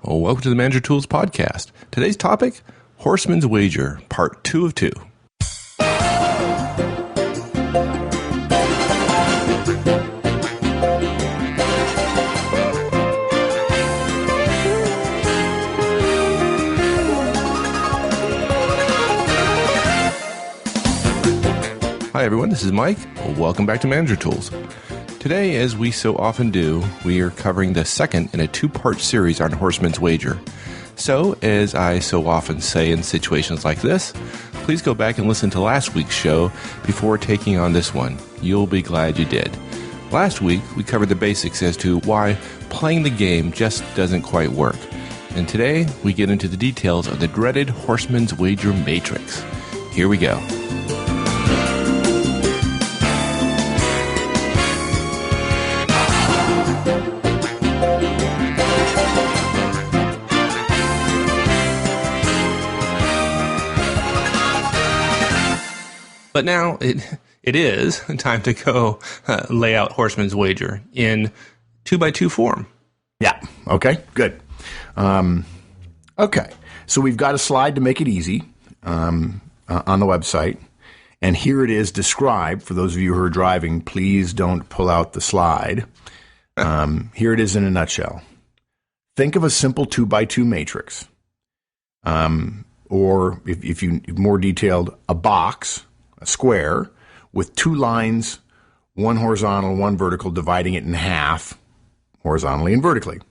Well, welcome to the Manager Tools Podcast. Today's topic, Horstman's Wager, Part 2 of 2. Hi everyone, this is Mike. Welcome back to Manager Tools. Today, as we so often do, we are covering the second in a two-part series on Horstman's Wager. So, as I so often say in situations like this, please go back and listen to last week's show before taking on this one. You'll be glad you did. Last week, we covered the basics as to why playing the game just doesn't quite work. And today, we get into the details of the dreaded Horstman's Wager matrix. Here we go. But now it is time to go lay out Horstman's Wager in 2x2 form. Yeah. Okay. Good. Okay. So we've got a slide to make it easy on the website. And here it is described. For those of you who are driving, please don't pull out the slide. Here it is in a nutshell. Think of a simple 2x2 matrix. Or if you more detailed, a box, a square with two lines, one horizontal, one vertical, dividing it in half horizontally and vertically.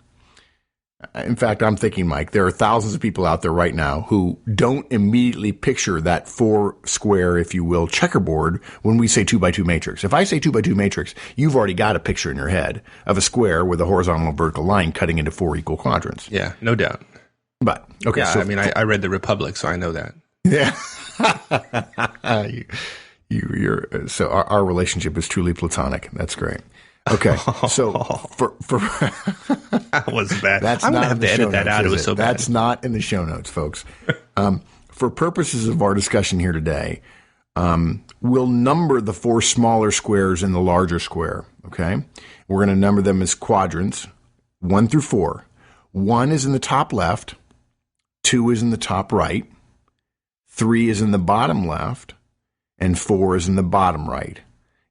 In fact, I'm thinking, Mike, there are thousands of people out there right now who don't immediately picture that four square, if you will, checkerboard when we say 2x2 matrix. If I say 2x2 matrix, you've already got a picture in your head of a square with a horizontal and vertical line cutting into four equal quadrants. Yeah, no doubt. But, okay. Yeah, so, I read The Republic, so I know that. Yeah. So our relationship is truly platonic. That's great. Okay. So for that was bad. That's I'm not going to have to edit that out. It was so bad. That's not in the show notes, folks. For purposes of our discussion here today, we'll number the four smaller squares in the larger square. Okay. We're going to number them as quadrants, 1 through 4. 1 is in the top left. 2 is in the top right. 3 is in the bottom left, and 4 is in the bottom right.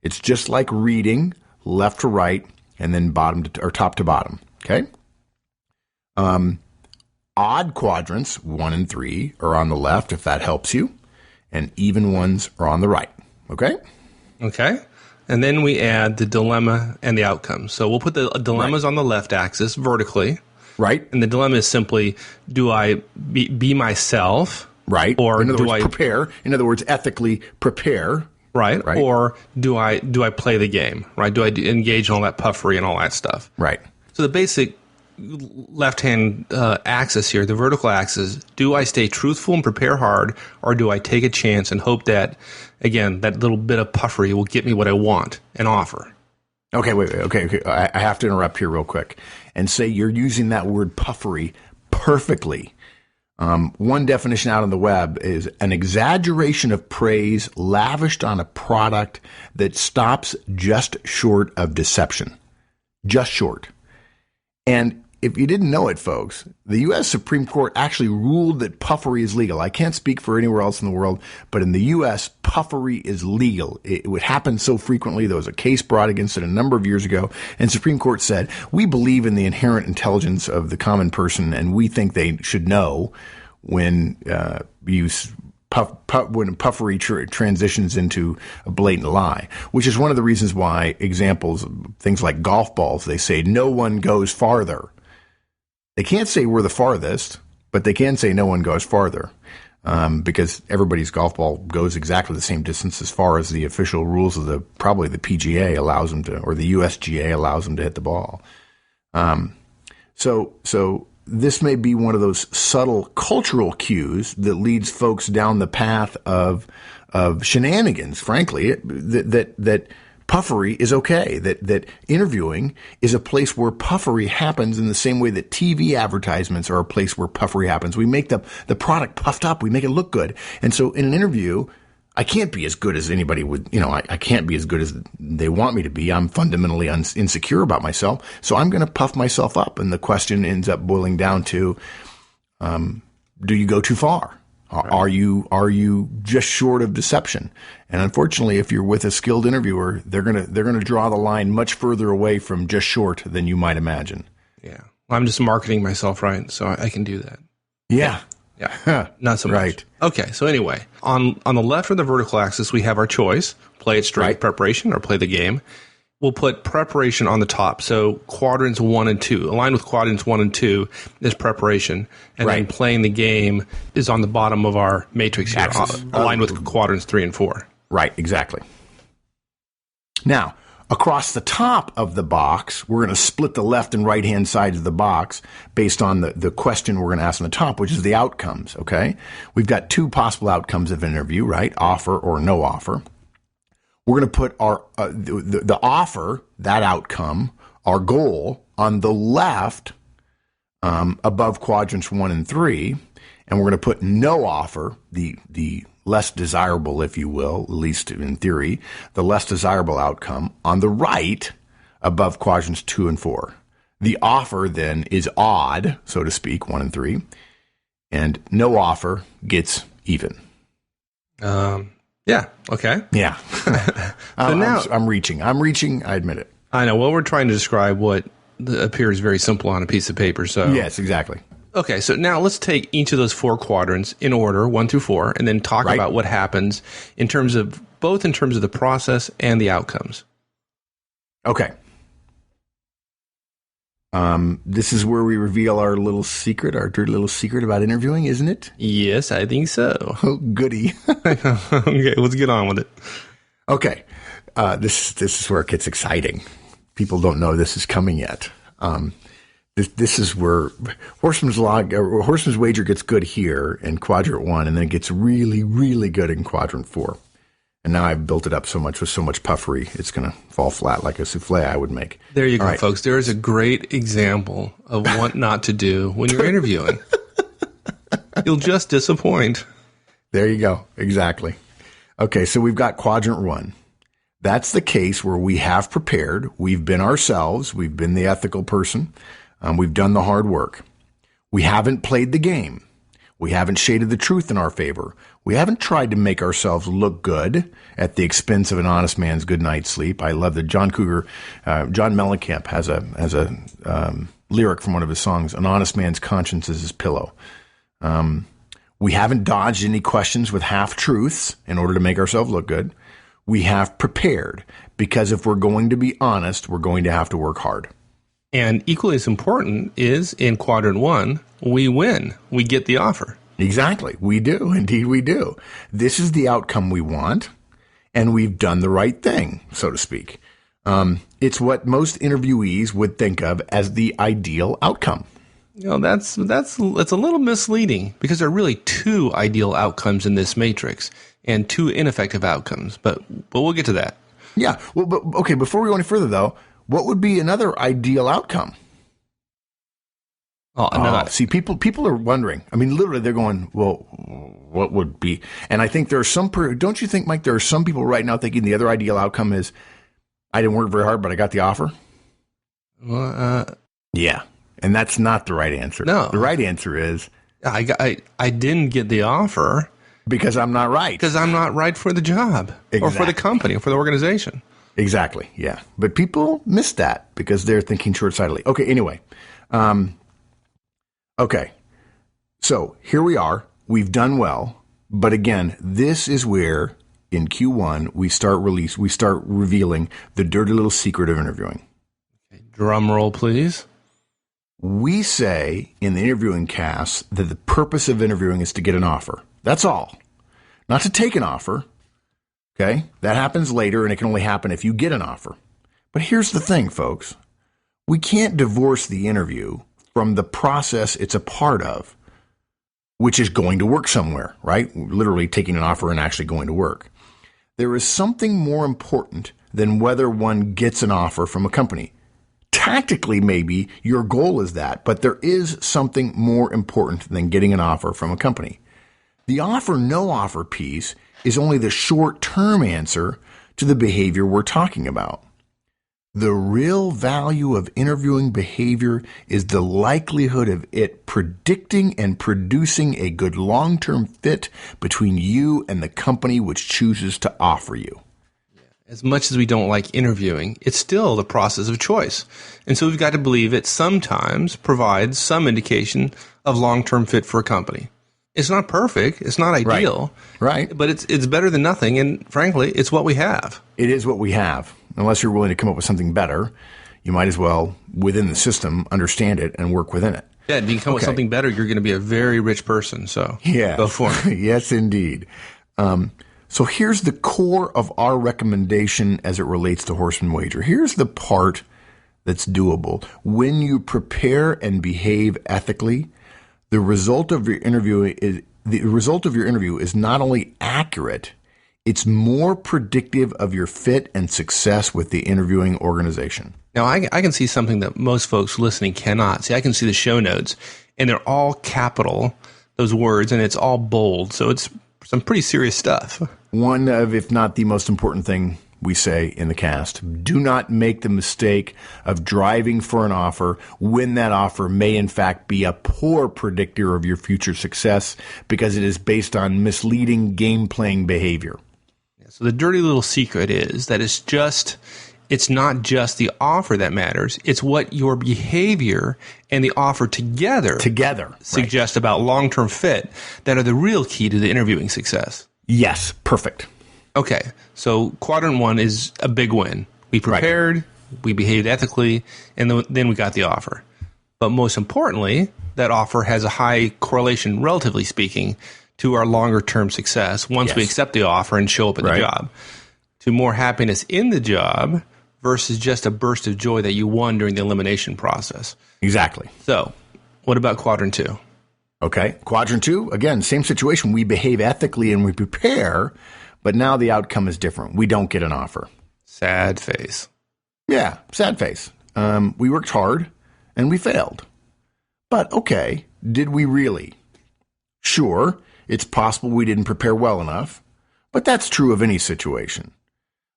It's just like reading left to right, and then top to bottom. Okay. Odd quadrants 1 and 3 are on the left, if that helps you, and even ones are on the right. Okay. Okay. And then we add the dilemma and the outcome. So we'll put the dilemmas on the left axis vertically. Right. And the dilemma is simply: do I be myself? Right. Or in other words, prepare. In other words, ethically prepare. Right. Or do I play the game? Right. Do I engage in all that puffery and all that stuff? Right. So the basic left-hand axis here, the vertical axis, do I stay truthful and prepare hard, or do I take a chance and hope that, again, that little bit of puffery will get me what I want and offer? Okay, wait. Okay. I have to interrupt here real quick and say you're using that word puffery perfectly. One definition out on the web is an exaggeration of praise lavished on a product that stops just short of deception. Just short. And if you didn't know it, folks, the U.S. Supreme Court actually ruled that puffery is legal. I can't speak for anywhere else in the world, but in the U.S., puffery is legal. It would happen so frequently. There was a case brought against it a number of years ago, and Supreme Court said, we believe in the inherent intelligence of the common person, and we think they should know when when puffery transitions into a blatant lie, which is one of the reasons why examples, things like golf balls, they say no one goes farther. They can't say we're the farthest, but they can say no one goes farther, because everybody's golf ball goes exactly the same distance as far as the official rules of probably the PGA allows them to, or the USGA allows them to hit the ball. So this may be one of those subtle cultural cues that leads folks down the path of shenanigans, frankly, that puffery is okay, that interviewing is a place where puffery happens in the same way that TV advertisements are a place where puffery happens. We make the product puffed up. We make it look good. And so in an interview, I can't be as good as anybody would, I can't be as good as they want me to be. I'm fundamentally insecure about myself. So I'm going to puff myself up. And the question ends up boiling down to, do you go too far? Right. Are you just short of deception? And unfortunately, if you're with a skilled interviewer, they're going to draw the line much further away from just short than you might imagine. Yeah. I'm just marketing myself right. So I can do that. Yeah. Yeah, not so much. Right. Okay, so anyway, on the left of the vertical axis, we have our choice, play it straight, right. Preparation, or play the game. We'll put preparation on the top. So quadrants 1 and 2, aligned with quadrants 1 and 2 is preparation. And then playing the game is on the bottom of our matrix here, aligned with quadrants 3 and 4. Right, exactly. Now, across the top of the box, we're going to split the left and right-hand sides of the box based on the question we're going to ask on the top, which is the outcomes, okay? We've got 2 possible outcomes of an interview, right? Offer or no offer. We're going to put our the offer, that outcome, our goal, on the left above quadrants 1 and 3, and we're going to put no offer, the less desirable, if you will, at least in theory, the less desirable outcome, on the right above quadrants 2 and 4. The offer then is odd, so to speak, 1 and 3, and no offer gets even. Yeah. Okay. Yeah. So now I'm reaching. I admit it. I know. Well, we're trying to describe what appears very simple on a piece of paper. So yes, exactly. Okay, so now let's take each of those 4 quadrants in order, 1 through 4, and then talk about what happens in terms of the process and the outcomes. Okay. This is where we reveal our little secret, our dirty little secret about interviewing, isn't it? Yes, I think so. Oh, goody. Okay, let's get on with it. Okay. This is where it gets exciting. People don't know this is coming yet. This is where Horstman's wager gets good here in quadrant 1, and then it gets really, really good in quadrant 4. And now I've built it up so much with so much puffery, it's going to fall flat like a souffle I would make. There you go, folks. There is a great example of what not to do when you're interviewing. You'll just disappoint. There you go. Exactly. Okay, so we've got quadrant 1. That's the case where we have prepared. We've been ourselves. We've been the ethical person. We've done the hard work. We haven't played the game. We haven't shaded the truth in our favor. We haven't tried to make ourselves look good at the expense of an honest man's good night's sleep. I love that John Mellencamp has a lyric from one of his songs, "An honest man's conscience is his pillow." We haven't dodged any questions with half-truths in order to make ourselves look good. We have prepared, because if we're going to be honest, we're going to have to work hard. And equally as important is in quadrant 1, we win. We get the offer. Exactly. We do. Indeed, we do. This is the outcome we want, and we've done the right thing, so to speak. It's what most interviewees would think of as the ideal outcome. You know, that's a little misleading, because there are really 2 ideal outcomes in this matrix and 2 ineffective outcomes. But we'll get to that. Yeah. Well, but okay. Before we go any further, though, what would be another ideal outcome? See, people are wondering. I mean, literally, they're going, well, what would be? And I think there are some, don't you think, Mike, there are some people right now thinking the other ideal outcome is, I didn't work very hard, but I got the offer? Yeah. And that's not the right answer. No. The right answer is, I didn't get the offer. Because I'm not right. Because I'm not right for the job. Exactly. Or for the company, or for the organization. Exactly, yeah. But people miss that because they're thinking short-sightedly. Okay, anyway. Okay, so here we are. We've done well. But again, this is where, in Q1, we start revealing the dirty little secret of interviewing. Okay, drum roll, please. We say in the interviewing cast that the purpose of interviewing is to get an offer. That's all. Not to take an offer. Okay? That happens later, and it can only happen if you get an offer. But here's the thing, folks. We can't divorce the interview from the process it's a part of, which is going to work somewhere, right? Literally taking an offer and actually going to work. There is something more important than whether one gets an offer from a company. Tactically, maybe your goal is that, but there is something more important than getting an offer from a company. The offer, no offer piece is only the short-term answer to the behavior we're talking about. The real value of interviewing behavior is the likelihood of it predicting and producing a good long-term fit between you and the company which chooses to offer you. As much as we don't like interviewing, it's still the process of choice. And so we've got to believe it sometimes provides some indication of long-term fit for a company. It's not perfect. It's not ideal. Right. But it's better than nothing. And frankly, it's what we have. It is what we have. Unless you're willing to come up with something better, you might as well, within the system, understand it and work within it. Yeah, if you come up with something better, you're going to be a very rich person. So go for it. Yes, indeed. So here's the core of our recommendation as it relates to Horstman Wager. Here's the part that's doable. When you prepare and behave ethically, the result of your interview is not only accurate, it's more predictive of your fit and success with the interviewing organization. Now, I can see something that most folks listening cannot see. I can see the show notes, and they're all capital, those words, and it's all bold. So it's some pretty serious stuff. One of, if not the most important thing we say in the cast, do not make the mistake of driving for an offer when that offer may in fact be a poor predictor of your future success because it is based on misleading game-playing behavior. So the dirty little secret is that it's not just the offer that matters. It's what your behavior and the offer together suggest about long-term fit that are the real key to the interviewing success. Yes, perfect. Okay, so quadrant 1 is a big win. We prepared, we behaved ethically, and then we got the offer. But most importantly, that offer has a high correlation, relatively speaking, to our longer-term success once we accept the offer and show up at the job, to more happiness in the job versus just a burst of joy that you won during the elimination process. Exactly. So what about quadrant 2? Okay. Quadrant 2, again, same situation. We behave ethically and we prepare, but now the outcome is different. We don't get an offer. Sad face. Yeah, sad face. We worked hard and we failed. But okay, did we really? Sure. It's possible we didn't prepare well enough, but that's true of any situation.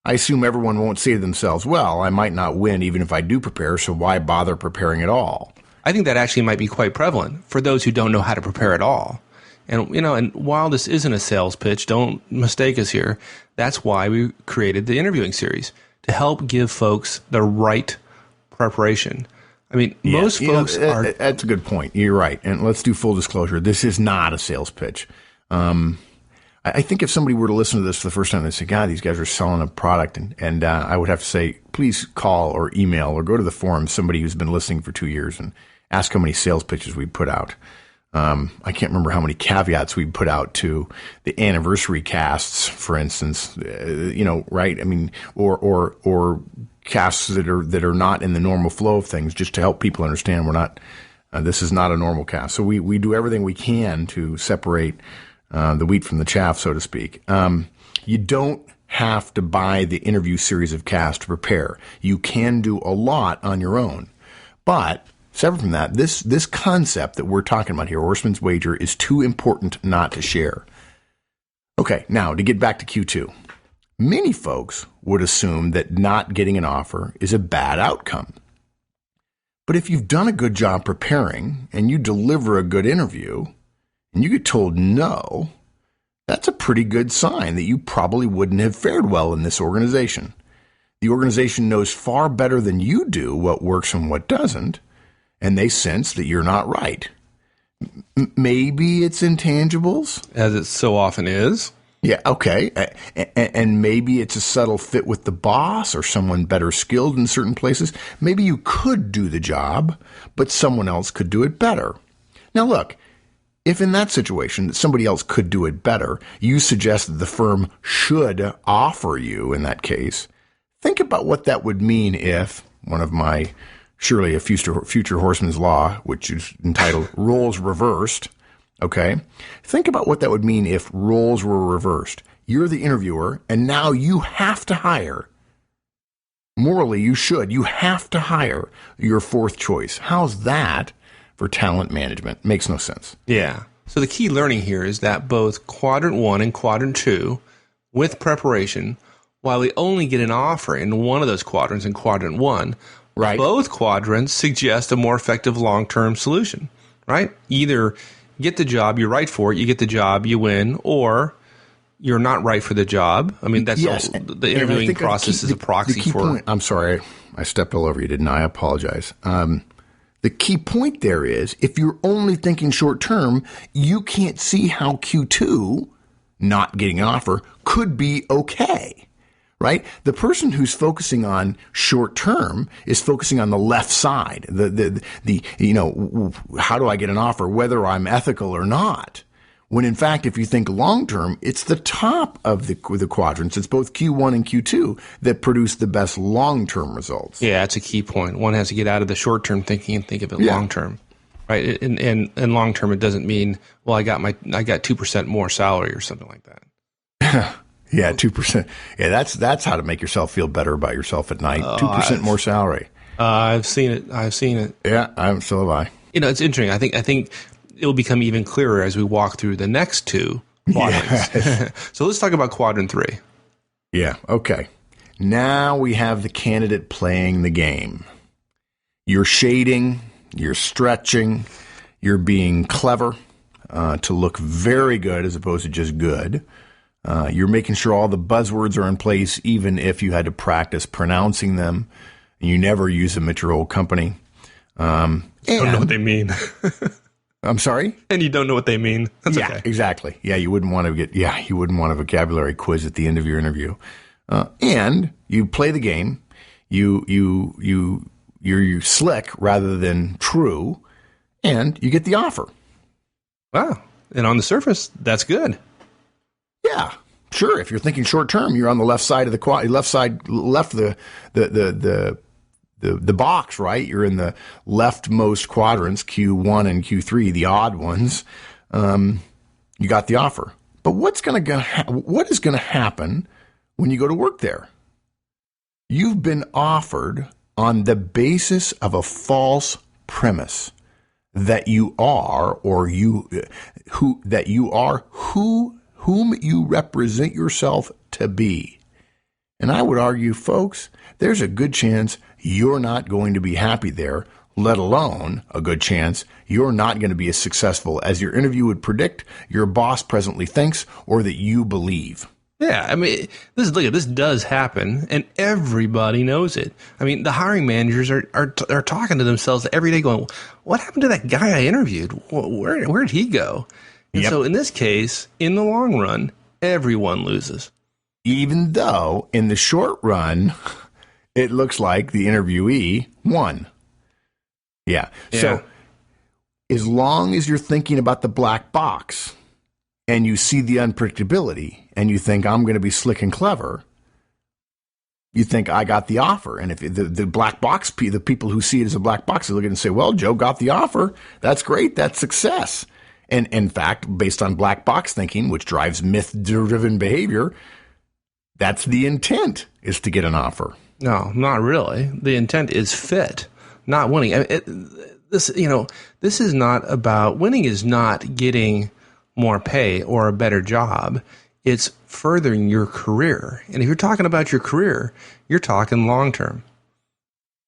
I assume everyone won't say to themselves, well, I might not win even if I do prepare, so why bother preparing at all? I think that actually might be quite prevalent for those who don't know how to prepare at all. And, and while this isn't a sales pitch, don't mistake us here. That's why we created the interviewing series, to help give folks the right preparation. I mean, most folks are... That's a good point. You're right. And let's do full disclosure. This is not a sales pitch. I think if somebody were to listen to this for the first time, they'd say, God, these guys are selling a product. And I would have to say, please call or email or go to the forum, somebody who's been listening for 2 years, and ask how many sales pitches we put out. I can't remember how many caveats we put out to the anniversary casts, for instance, right? I mean, or casts that are not in the normal flow of things, just to help people understand we're not, this is not a normal cast. So we do everything we can to separate the wheat from the chaff, so to speak. You don't have to buy the interview series of casts to prepare. You can do a lot on your own. But separate from that, this concept that we're talking about here, Horstman's Wager, is too important not to share. Okay, now to get back to Q2. Many folks would assume that not getting an offer is a bad outcome. But if you've done a good job preparing and you deliver a good interview and you get told no, that's a pretty good sign that you probably wouldn't have fared well in this organization. The organization knows far better than you do what works and what doesn't, and they sense that you're not right. Maybe it's intangibles. As it so often is. Yeah, okay. And maybe it's a subtle fit with the boss or someone better skilled in certain places. Maybe you could do the job, but someone else could do it better. Now look, if in that situation somebody else could do it better, you suggest that the firm should offer you in that case, think about what that would mean if one of my, surely a future Horstman's Law, which is entitled Roles Reversed, okay? Think about what that would mean if roles were reversed. You're the interviewer, and now you have to hire. Morally, you should. You have to hire your fourth choice. How's that for talent management? Makes no sense. Yeah. So the key learning here is that both quadrant 1 and quadrant 2 with preparation, while we only get an offer in one of those quadrants, in quadrant 1, right, both quadrants suggest a more effective long-term solution, right? Either get the job, you're right for it, you get the job, you win, or you're not right for the job. I mean, that's yes. the interviewing process is a proxy for... Point, I'm sorry, I stepped all over you, didn't I? I apologize. The key point there is, if you're only thinking short term, you can't see how Q2, not getting an offer, could be okay, right? The person who's focusing on short term is focusing on the left side, the how do I get an offer, whether I'm ethical or not. When in fact, if you think long term, it's the top of the quadrants. It's both Q1 and Q2 that produce the best long term results. Yeah, that's a key point. One has to get out of the short term thinking and think of it long term, right? And long term, it doesn't mean, well, I got 2% more salary or something like that. Yeah, 2%. Yeah, that's how to make yourself feel better about yourself at night. 2% more salary. I've seen it. Yeah, so have I. It's interesting. I think it will become even clearer as we walk through the next two quadrants. Yes. So let's talk about quadrant 3. Yeah, okay. Now we have the candidate playing the game. You're shading, you're stretching, you're being clever to look very good as opposed to just good. You're making sure all the buzzwords are in place, even if you had to practice pronouncing them, and you never use them at your old company. Don't know what they mean. I'm sorry? And you don't know what they mean. That's okay. Exactly. Yeah, you wouldn't want a vocabulary quiz at the end of your interview. And you play the game. You're slick rather than true, and you get the offer. Wow. And on the surface, that's good. Yeah, sure. If you're thinking short term, you're on the left side of the the box, right? You're in the leftmost quadrants, Q1 and Q3, the odd ones. You got the offer. But what is going to happen when you go to work there? You've been offered on the basis of a false premise that you are, whom you represent yourself to be. And I would argue, folks, there's a good chance you're not going to be happy there, let alone a good chance you're not going to be as successful as your interview would predict, your boss presently thinks, or that you believe. Yeah, I mean, this does happen, and everybody knows it. I mean, the hiring managers are talking to themselves every day going, what happened to that guy I interviewed? Where did he go? And so in this case, in the long run, everyone loses. Even though in the short run, it looks like the interviewee won. Yeah. So as long as you're thinking about the black box and you see the unpredictability and you think, I'm going to be slick and clever, you think, I got the offer. And if the black box, the people who see it as a black box, they look at it and say, well, Joe got the offer. That's great. That's success. And in fact, based on black box thinking, which drives myth-driven behavior, that's the intent, is to get an offer. No, not really. The intent is fit, not winning. This is not about winning. Is not getting more pay or a better job. It's furthering your career. And if you're talking about your career, you're talking long term.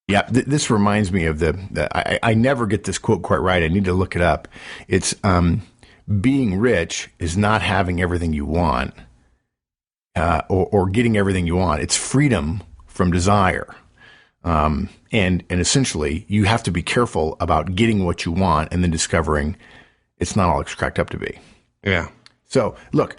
Yeah, this reminds me of I never get this quote quite right. I need to look it up. It's being rich is not having everything you want. Or getting everything you want. It's freedom from desire. And essentially, you have to be careful about getting what you want and then discovering it's not all it's cracked up to be. Yeah. So, look,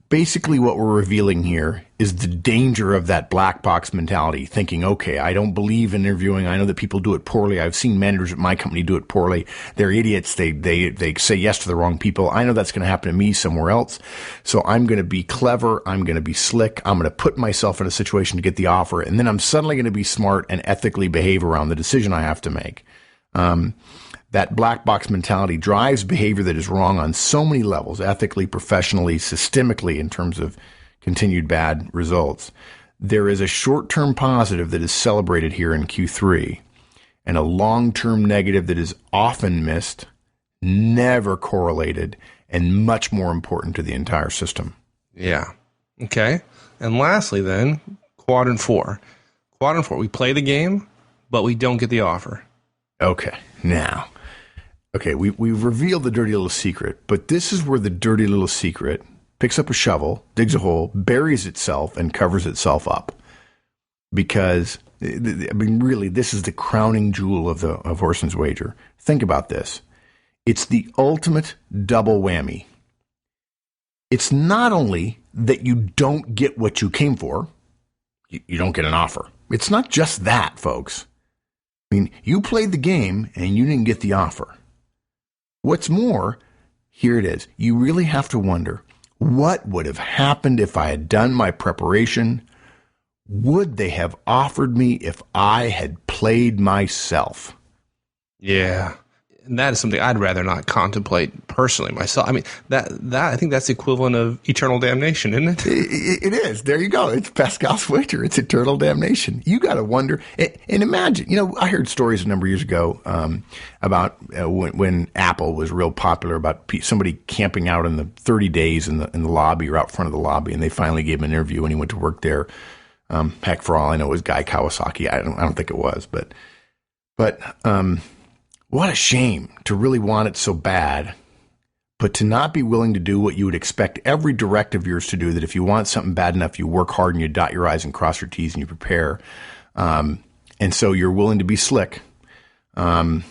basically what we're revealing here is the danger of that black box mentality, thinking, okay, I don't believe in interviewing. I know that people do it poorly. I've seen managers at my company do it poorly. They're idiots. They say yes to the wrong people. I know that's going to happen to me somewhere else. So I'm going to be clever. I'm going to be slick. I'm going to put myself in a situation to get the offer. And then I'm suddenly going to be smart and ethically behave around the decision I have to make. That black box mentality drives behavior that is wrong on so many levels, ethically, professionally, systemically, in terms of continued bad results. There is a short-term positive that is celebrated here in Q3 and a long-term negative that is often missed, never correlated, and much more important to the entire system. Yeah. Okay. And lastly, then, quadrant 4. Quadrant 4, we play the game, but we don't get the offer. Okay. Now, we've revealed the dirty little secret, but this is where the dirty little secret picks up a shovel, digs a hole, buries itself, and covers itself up. Because, I mean, really, this is the crowning jewel of Horstman's wager. Think about this. It's the ultimate double whammy. It's not only that you don't get what you came for, you don't get an offer. It's not just that, folks. I mean, you played the game and you didn't get the offer. What's more, here it is. You really have to wonder, what would have happened if I had done my preparation? Would they have offered me if I had played myself? Yeah. And that is something I'd rather not contemplate personally myself. I mean, that I think that's the equivalent of eternal damnation, isn't it? It is. There you go. It's Pascal's wager. It's eternal damnation. You got to wonder and imagine. You know, I heard stories a number of years ago about when Apple was real popular, about somebody camping out in the 30 days in the lobby or out front of the lobby, and they finally gave him an interview when he went to work there. Heck, for all I know, it was Guy Kawasaki. I don't think it was, but. What a shame to really want it so bad, but to not be willing to do what you would expect every direct of yours to do, that if you want something bad enough, you work hard and you dot your I's and cross your T's and you prepare. And so you're willing to be slick. And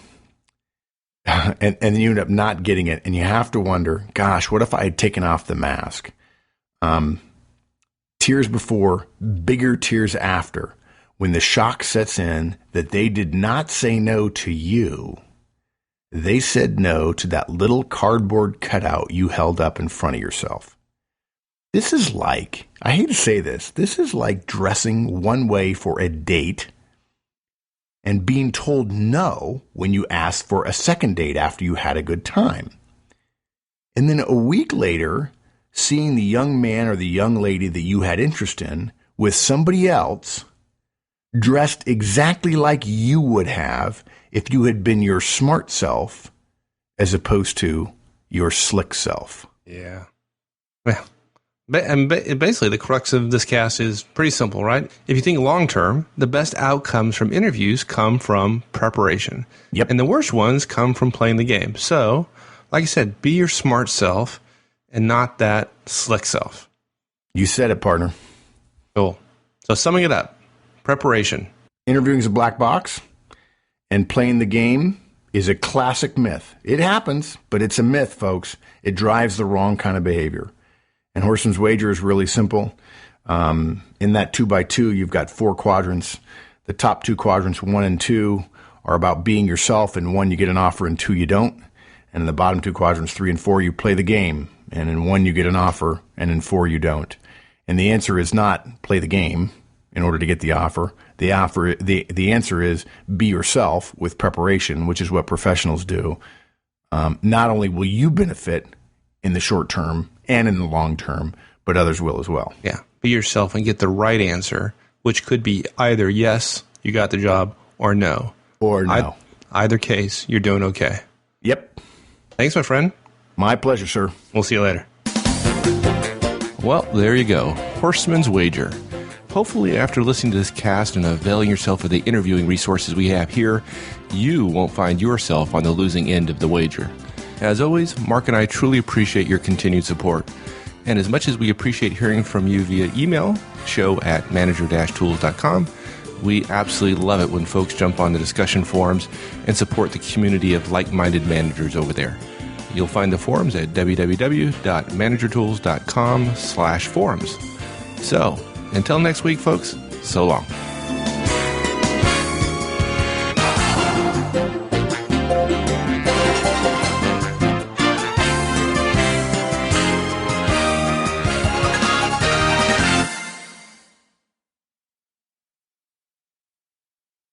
then you end up not getting it. And you have to wonder, gosh, what if I had taken off the mask? Tears before, bigger tears after, when the shock sets in that they did not say no to you. They said no to that little cardboard cutout you held up in front of yourself. This is like, I hate to say this is like dressing one way for a date and being told no when you asked for a second date after you had a good time. And then a week later, seeing the young man or the young lady that you had interest in with somebody else dressed exactly like you would have if you had been your smart self as opposed to your slick self. Yeah. Well, and basically the crux of this cast is pretty simple, right? If you think long term, the best outcomes from interviews come from preparation. Yep. And the worst ones come from playing the game. So, like I said, be your smart self and not that slick self. You said it, partner. Cool. So summing it up, preparation. Interviewing is a black box, and playing the game is a classic myth. It happens, but it's a myth, folks. It drives the wrong kind of behavior. And Horstman's wager is really simple. In that 2x2, you've got 4 quadrants. The top 2 quadrants, 1 and 2, are about being yourself. In 1, you get an offer, and 2, you don't. And in the bottom 2 quadrants, 3 and 4, you play the game. And in 1, you get an offer, and in 4, you don't. And the answer is not play the game in order to get the offer. The answer is be yourself with preparation, which is what professionals do. Not only will you benefit in the short term and in the long term, but others will as well. Yeah. Be yourself and get the right answer, which could be either yes, you got the job, or no. Or no. Either case, you're doing okay. Yep. Thanks, my friend. My pleasure, sir. We'll see you later. Well, there you go. Horstman's wager. Hopefully, after listening to this cast and availing yourself of the interviewing resources we have here, you won't find yourself on the losing end of the wager. As always, Mark and I truly appreciate your continued support. And as much as we appreciate hearing from you via email, show@manager-tools.com, we absolutely love it when folks jump on the discussion forums and support the community of like-minded managers over there. You'll find the forums at www.managertools.com/forums. So, until next week, folks, so long.